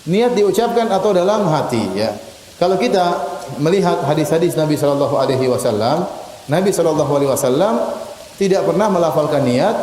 Niat diucapkan atau dalam hati, ya. Kalau kita melihat hadis-hadis Nabi sallallahu alaihi wasallam, Nabi sallallahu alaihi wasallam tidak pernah melafalkan niat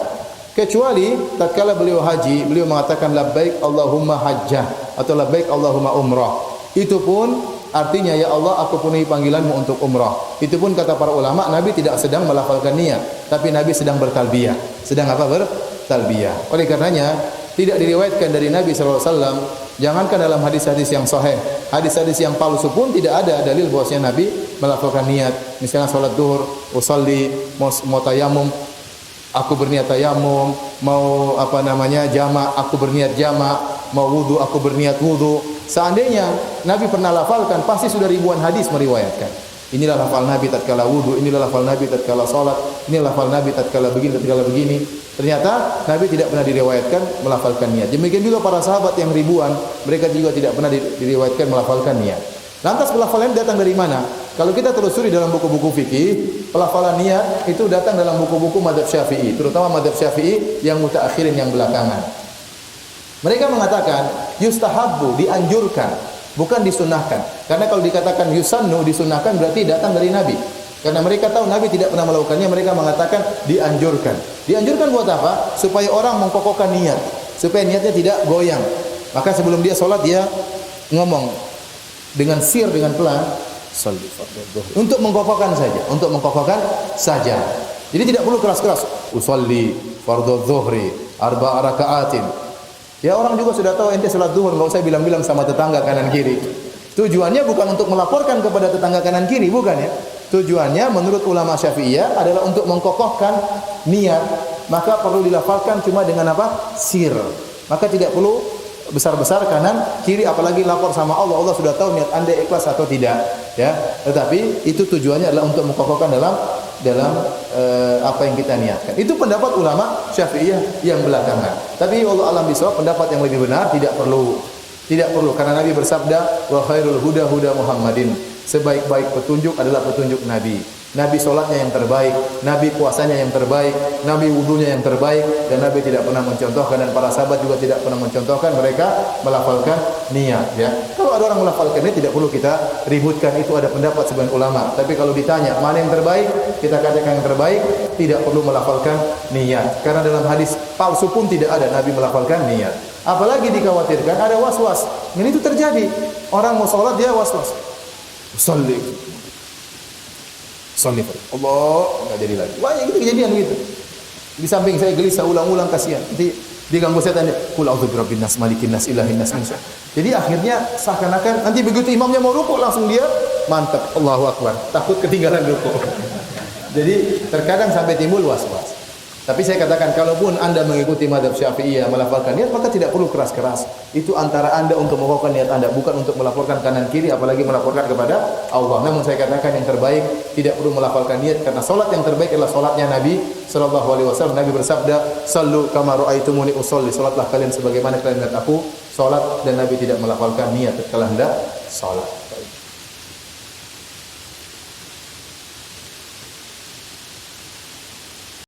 kecuali tatkala beliau haji, beliau mengatakan labbaik Allahumma hajjah atau labbaik Allahumma umrah. Itu pun artinya ya Allah aku penuhi panggilanmu untuk umrah. Itu pun kata para ulama Nabi tidak sedang melafalkan niat, tapi Nabi sedang bertalbiyah. Sedang apa? Bertalbiyah. Oleh karenanya tidak diriwayatkan dari Nabi sallallahu alaihi wasallam, jangankan dalam hadis-hadis yang sahih, hadis-hadis yang palsu pun tidak ada dalil bahwasanya Nabi melafalkan niat. Misalnya salat zuhur, usolli, mau tayamum, aku berniat tayamum, mau jamak, aku berniat jamak, mau wudu, aku berniat wudu. Seandainya Nabi pernah lafalkan, pasti sudah ribuan hadis meriwayatkan. Inilah lafal Nabi tatkala wudu, inilah lafal Nabi tatkala salat, inilah lafal Nabi tatkala begini, tatkala begini. Ternyata Nabi tidak pernah diriwayatkan melafalkan niat. Demikian juga para sahabat yang ribuan, mereka juga tidak pernah diriwayatkan melafalkan niat. Lantas pelafalan datang dari mana? Kalau kita telusuri dalam buku-buku fikih, pelafalan niat itu datang dalam buku-buku mazhab Syafi'i, terutama mazhab Syafi'i yang mutaakhirin, yang belakangan. Mereka mengatakan yustahabbu, dianjurkan, bukan disunahkan. Karena kalau dikatakan yusannu, disunahkan, berarti datang dari Nabi. Karena mereka tahu Nabi tidak pernah melakukannya, mereka mengatakan dianjurkan. Dianjurkan buat apa? Supaya orang mengkokohkan niat, supaya niatnya tidak goyang. Maka sebelum dia sholat dia ngomong dengan sir, dengan pelan, sholli fardhu dhuhr, untuk mengkokohkan saja, untuk mengkokohkan saja. Jadi tidak perlu keras-keras. Usolli fardhu dhuhri arba'a raka'atin. Ya orang juga sudah tahu ente salat zuhur, enggak usah bilang-bilang sama tetangga kanan kiri. Tujuannya bukan untuk melaporkan kepada tetangga kanan kiri, bukan ya. Tujuannya menurut ulama Syafi'iyah adalah untuk mengkokohkan niat. Maka perlu dilafalkan cuma dengan apa? Sir. Maka tidak perlu besar-besar kanan kiri, apalagi lapor sama Allah. Allah sudah tahu niat Anda ikhlas atau tidak, ya. Tetapi itu tujuannya adalah untuk mengkokohkan dalam apa yang kita niatkan. Itu pendapat ulama Syafi'iyah yang belakangan. Tapi Allah alam bisawab, pendapat yang lebih benar tidak perlu. Tidak perlu, karena Nabi bersabda wa khairul huda huda Muhammadin. Sebaik-baik petunjuk adalah petunjuk Nabi. Nabi solatnya yang terbaik, Nabi puasanya yang terbaik, Nabi wudunya yang terbaik, dan Nabi tidak pernah mencontohkan, dan para sahabat juga tidak pernah mencontohkan mereka melafalkan niat, ya. Kalau ada orang melafalkan ini tidak perlu kita ributkan, itu ada pendapat sebagian ulama. Tapi kalau ditanya mana yang terbaik, kita katakan yang terbaik, tidak perlu melafalkan niat. Karena dalam hadis palsu pun tidak ada Nabi melafalkan niat. Apalagi dikhawatirkan ada was-was. Ini itu terjadi. Orang mau salat dia was-was. Sholli Allah, enggak jadi lagi. Banyak gitu kejadian gitu. Di samping saya gelisah ulang-ulang, kasihan. Nanti diganggu setan, qul a'udzu birabbin nas, malikin nas, ilahin nas. Jadi akhirnya seakan-akan nanti begitu imamnya mau rukuk langsung dia mantap, Allahu akbar. Takut ketinggalan rukuk. Jadi terkadang sampai timbul was-was. Tapi saya katakan, kalaupun Anda mengikuti mazhab Syafi'iyah melafalkan niat, maka tidak perlu keras-keras. Itu antara Anda untuk mengukuhkan niat Anda, bukan untuk melaporkan kanan kiri, apalagi melaporkan kepada Allah. Namun saya katakan yang terbaik tidak perlu melafalkan niat, karena salat yang terbaik adalah salatnya Nabi sallallahu alaihi wasallam. Nabi bersabda, "Shallu kama ra'aitumuni usolli." Salatlah kalian sebagaimana kalian lihat aku salat, dan Nabi tidak melafalkan niat tatkala hendak salat.